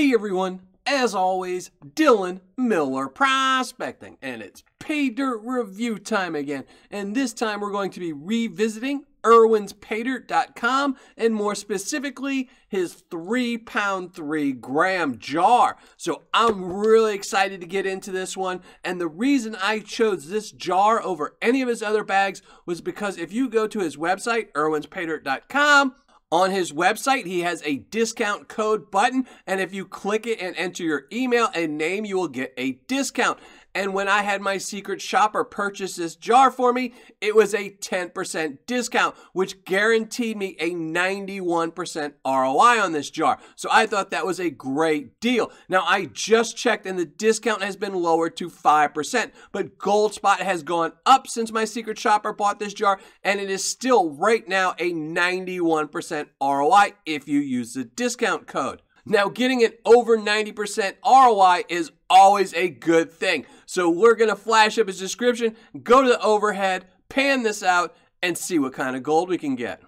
Hey everyone, as always, Dylan Miller Prospecting, and it's Paydirt review time again. And this time we're going to be revisiting Irwin's Paydirt.com, and more specifically, his 3-pound, 3-gram jar. So I'm really excited to get into this one, and the reason I chose this jar over any of his other bags was because if you go to his website, irwinspaydirt.com, on his website, he has a discount code button, and if you click it and enter your email and name, you will get a discount. And when I had my secret shopper purchase this jar for me, it was a 10% discount, which guaranteed me a 91% ROI on this jar. So I thought that was a great deal. Now, I just checked and the discount has been lowered to 5%, but Gold Spot has gone up since my secret shopper bought this jar, and it is still right now a 91% ROI if you use the discount code. Now, getting an over 90% ROI is always a good thing. So we're going to flash up his description, go to the overhead, pan this out, and see what kind of gold we can get.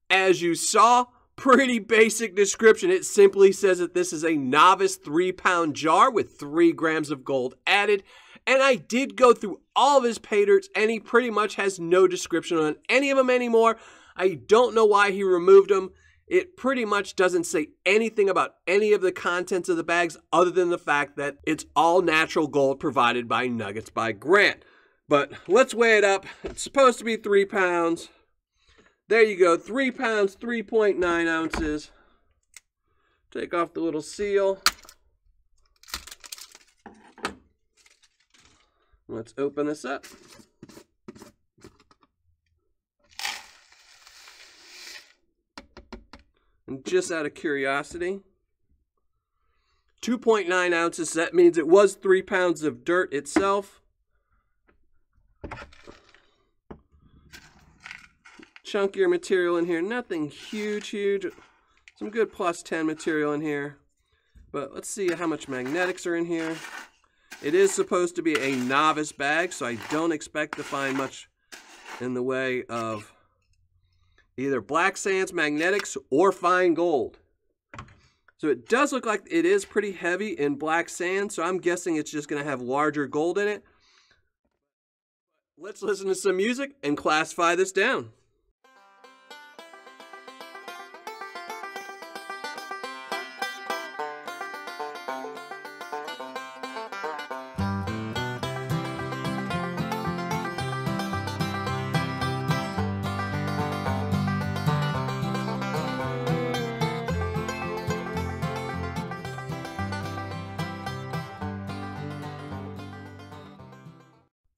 As you saw, pretty basic description. It simply says that this is a novice 3-pound jar with 3 grams of gold added. And I did go through all of his Paydirts, and he pretty much has no description on any of them anymore. I don't know why he removed them. It pretty much doesn't say anything about any of the contents of the bags other than the fact that it's all natural gold provided by Nuggets by Grant. But let's weigh it up. It's supposed to be 3 pounds. There you go, 3 pounds, 3.9 ounces. Take off the little seal. Let's open this up. And just out of curiosity, 2.9 ounces, that means it was 3 pounds of dirt itself. Chunkier material in here, nothing huge. Some good plus 10 material in here. But let's see how much magnetics are in here. It is supposed to be a novice bag, so I don't expect to find much in the way of either black sands, magnetics, or fine gold. So it does look like it is pretty heavy in black sand, so I'm guessing it's just going to have larger gold in it. Let's listen to some music and classify this down.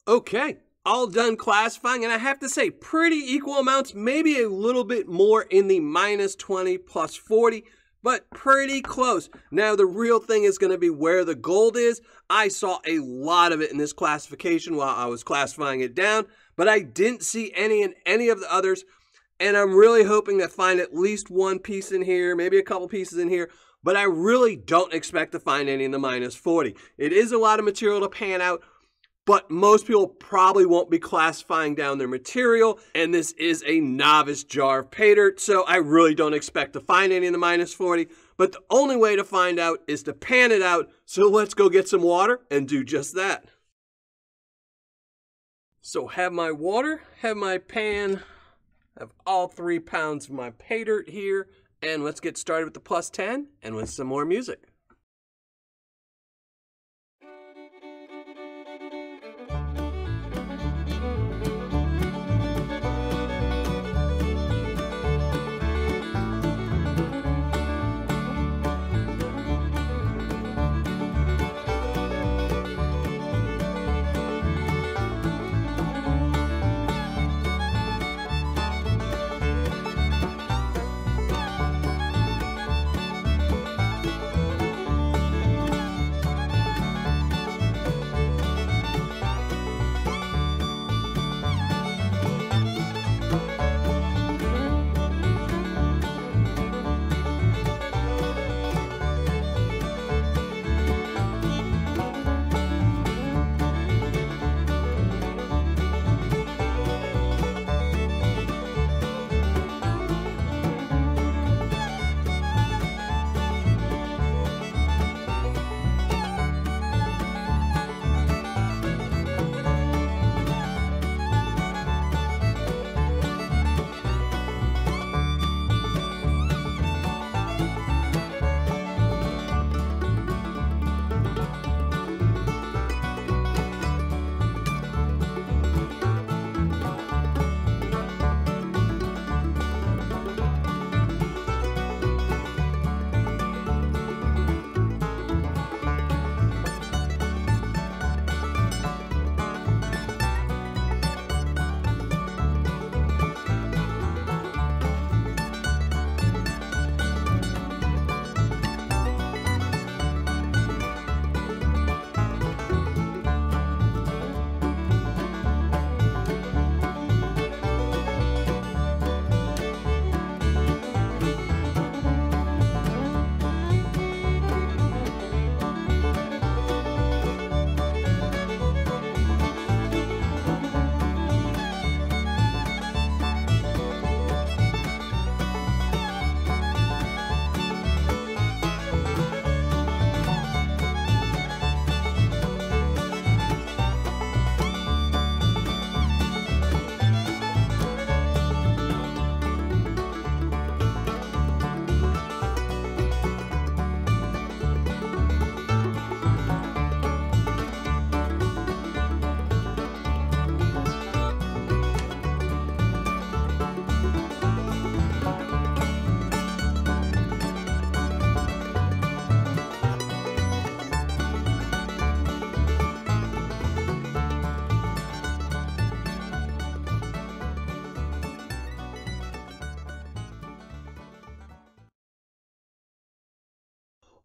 Okay, all done classifying, and I have to say pretty equal amounts, maybe a little bit more in the minus 20 plus 40, but pretty close. Now the real thing is going to be where the gold is. I saw a lot of it in this classification while I was classifying it down, but I didn't see any in any of the others, and I'm really hoping to find at least one piece in here, maybe a couple pieces in here, but I really don't expect to find any in the minus 40. It is a lot of material to pan out, but most people probably won't be classifying down their material, and this is a novice jar of Paydirt, so I really don't expect to find any in the minus 40, but the only way to find out is to pan it out, so let's go get some water and do just that. So have my water, have my pan, have all 3 pounds of my Paydirt here, and let's get started with the plus 10 and with some more music.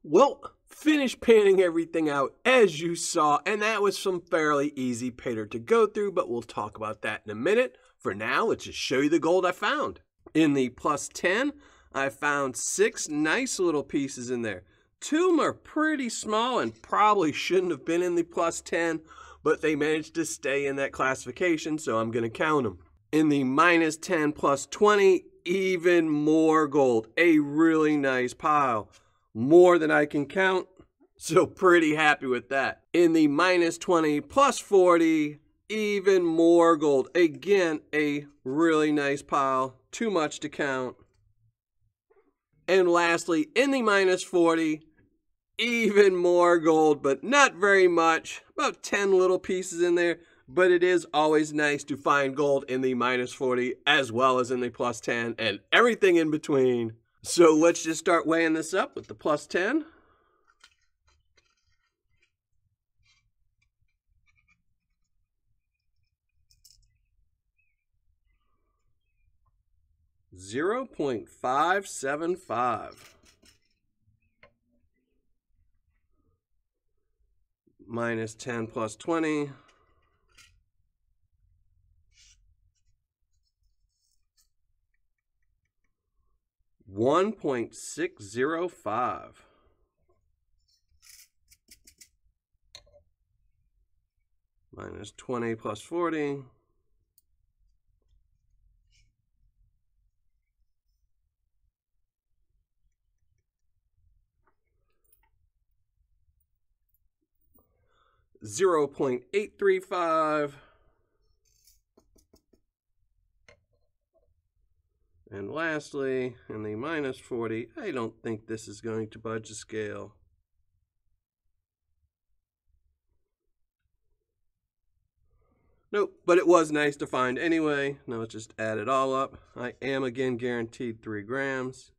Well, finished painting everything out as you saw, and that was some fairly easy Paydirt to go through, but we'll talk about that in a minute. For now, let's just show you the gold I found. In the plus 10, I found 6 nice little pieces in there. 2 of them are pretty small and probably shouldn't have been in the plus 10, but they managed to stay in that classification, so I'm going to count them. In the minus 10 plus 20, even more gold. A really nice pile. More than I can count, so pretty happy with that. In the minus 20 plus 40, even more gold. Again, a really nice pile. Too much to count. And lastly, in the minus 40, even more gold, but not very much. About 10 little pieces in there, but it is always nice to find gold in the minus 40 as well as in the plus 10 and everything in between. So let's just start weighing this up with the plus 10. $0.575 minus 10 plus 20. $1.605 minus 20 plus 40. $0.835. And lastly, in the minus 40, I don't think this is going to budge the scale. Nope, but it was nice to find anyway. Now let's just add it all up. I am again guaranteed 3 grams.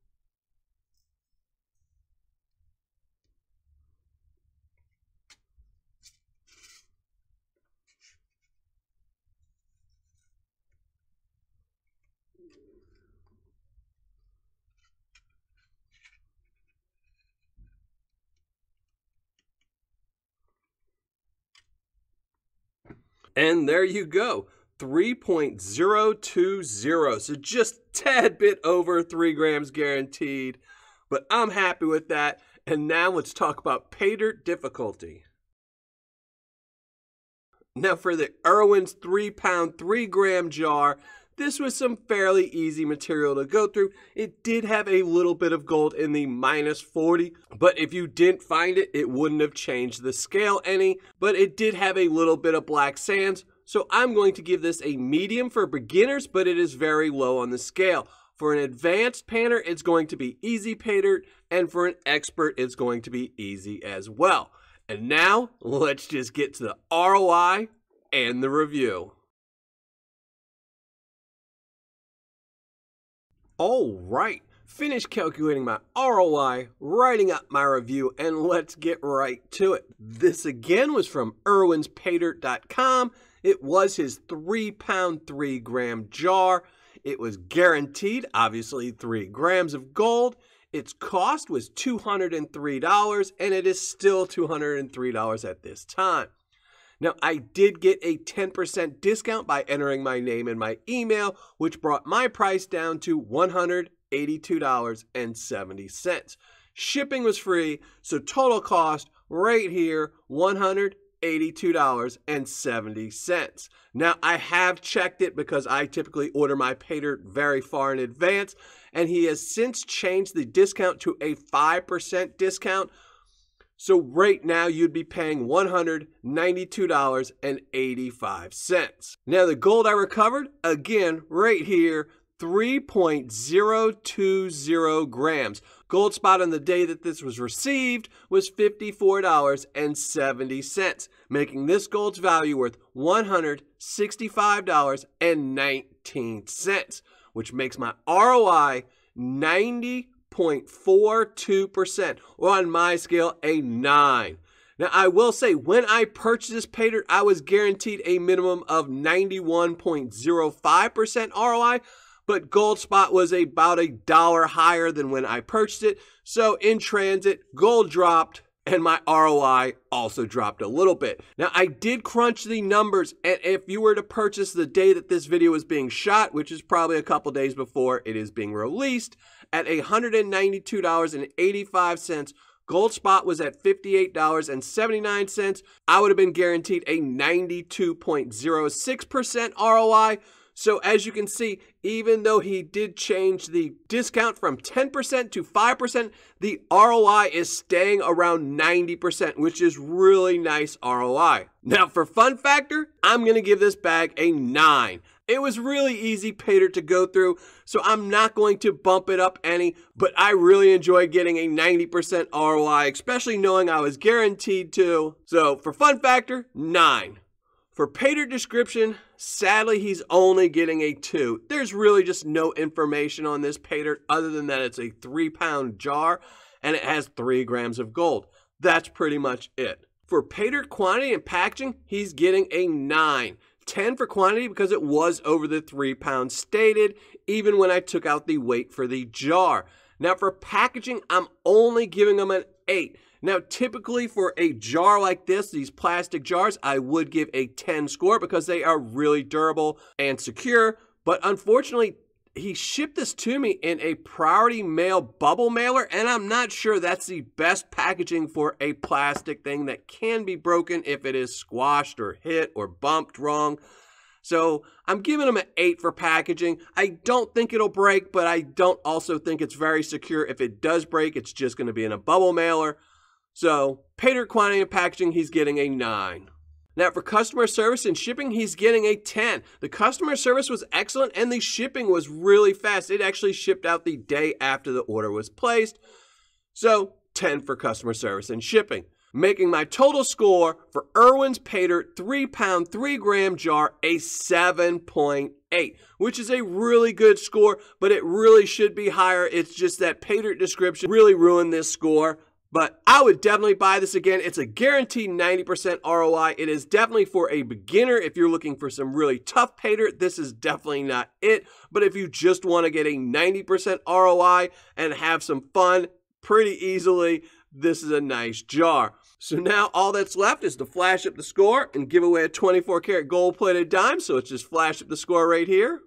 And there you go, 3.020. So just a tad bit over 3 grams guaranteed. But I'm happy with that. And now let's talk about Paydirt difficulty. Now for the Irwin's 3-pound, 3-gram jar, this was some fairly easy material to go through. It did have a little bit of gold in the minus 40, but if you didn't find it, it wouldn't have changed the scale any, but it did have a little bit of black sands, so I'm going to give this a medium for beginners, but it is very low on the scale. For an advanced painter, it's going to be easy Paydirt, and for an expert, it's going to be easy as well. And now, let's just get to the ROI and the review. All right, finished calculating my ROI, writing up my review, and let's get right to it. This again was from irwinspaydirt.com. It was his 3-pound, 3-gram jar. It was guaranteed, obviously 3 grams of gold. Its cost was $203, and it is still $203 at this time. Now, I did get a 10% discount by entering my name and my email, which brought my price down to $182.70. Shipping was free, so total cost right here, $182.70. Now, I have checked it because I typically order my Paydirt very far in advance, and he has since changed the discount to a 5% discount. So right now you'd be paying $192.85. Now the gold I recovered, again, right here, 3.020 grams. Gold spot on the day that this was received was $54.70, making this gold's value worth $165.19, which makes my ROI 90.42%, or on my scale, a 9. Now, I will say, when I purchased this Paydirt, I was guaranteed a minimum of 91.05% ROI, but gold spot was about $1 higher than when I purchased it. So in transit, gold dropped, and my ROI also dropped a little bit. Now, I did crunch the numbers, and if you were to purchase the day that this video is being shot, which is probably a couple days before it is being released, at $192.85, gold spot was at $58.79. I would have been guaranteed a 92.06% ROI. So as you can see, even though he did change the discount from 10% to 5%, the ROI is staying around 90%, which is really nice ROI. Now for fun factor, I'm going to give this bag a 9. It was really easy Paydirt to go through, so I'm not going to bump it up any, but I really enjoyed getting a 90% ROI, especially knowing I was guaranteed to. So for fun factor, 9. For Paydirt description, sadly, he's only getting a 2. There's really just no information on this Paydirt other than that it's a 3-pound jar and it has 3 grams of gold. That's pretty much it. For Paydirt quantity and packaging, he's getting a 9. 10 for quantity because it was over the 3 pounds stated, even when I took out the weight for the jar. Now for packaging, I'm only giving them an 8. Now, typically for a jar like this, these plastic jars, I would give a 10 score because they are really durable and secure. But unfortunately, he shipped this to me in a priority mail bubble mailer, and I'm not sure that's the best packaging for a plastic thing that can be broken if it is squashed or hit or bumped wrong. So I'm giving them an 8 for packaging. I don't think it'll break, but I don't also think it's very secure. If it does break, it's just going to be in a bubble mailer. So, Paydirt quantity and packaging, he's getting a 9. Now, for customer service and shipping, he's getting a 10. The customer service was excellent, and the shipping was really fast. It actually shipped out the day after the order was placed. So, 10 for customer service and shipping. Making my total score for Irwin's Paydirt 3-pound, 3-gram jar a 7.8, which is a really good score, but it really should be higher. It's just that Paydirt description really ruined this score. But I would definitely buy this again. It's a guaranteed 90% ROI. It is definitely for a beginner. If you're looking for some really tough Paydirt, this is definitely not it. But if you just want to get a 90% ROI and have some fun pretty easily, this is a nice jar. So now all that's left is to flash up the score and give away a 24-karat gold-plated dime. So let's just flash up the score right here.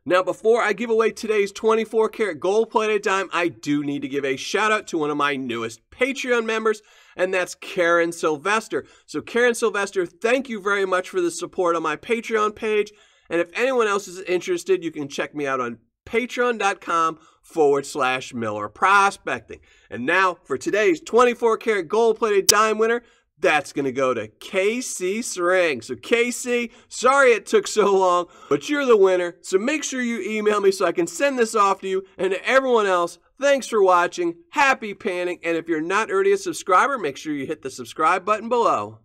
Now, before I give away today's 24-karat gold-plated dime, I do need to give a shout-out to one of my newest Patreon members, and that's Karen Sylvester. So, Karen Sylvester, thank you very much for the support on my Patreon page. And if anyone else is interested, you can check me out on patreon.com/Miller Prospecting. And now, for today's 24-karat gold-plated dime winner, that's going to go to KC Sring. So KC, sorry it took so long, but you're the winner. So make sure you email me so I can send this off to you. And to everyone else, thanks for watching. Happy panning. And if you're not already a subscriber, make sure you hit the subscribe button below.